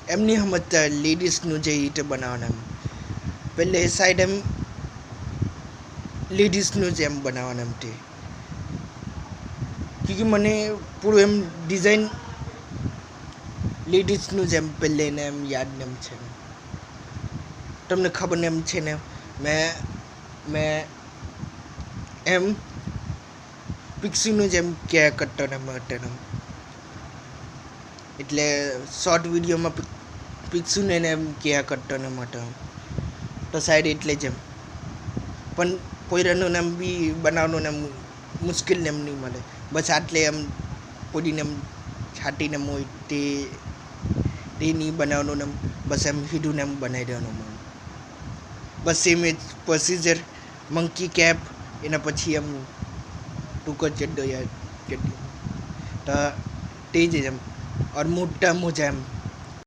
એમ નહીં સમજતા લેડીઝનું જે રીતે બનાવવાના એમ પહેલે એ સાઈડ એમ લેડીઝનું જ એમ બનાવવાના એમ તે કે મને પૂરું એમ ડિઝાઇન લેડીઝનું જ એમ પહેલે એને એમ યાદ ને એમ છે તમને ખબર ને એમ છે ને મેં એમ પિક્સીનું જ એમ ક્યાં કરતો ને માટે એટલે શોર્ટ વિડીયોમાં પિક્સુને એમ ક્યાં કરતો ને માટે તો સાઈડ એટલે જ એમ પણ પોયરાનું નામ બી બનાવવાનું નામ મુશ્કેલ ને એમ નહીં મળે બસ આટલે એમ પોડીને એમ છાટીને હોય તે નહીં બનાવવાનું ને બસ એમ હીધું ને એમ બનાવી દેવાનું બસ સેમ એ પ્રોસિજર મંકી કેપ એના પછી એમ ટૂંકો ચડ્ડો યાર ચડ્ડી તો તે જ એમ और मोटा मोजा एम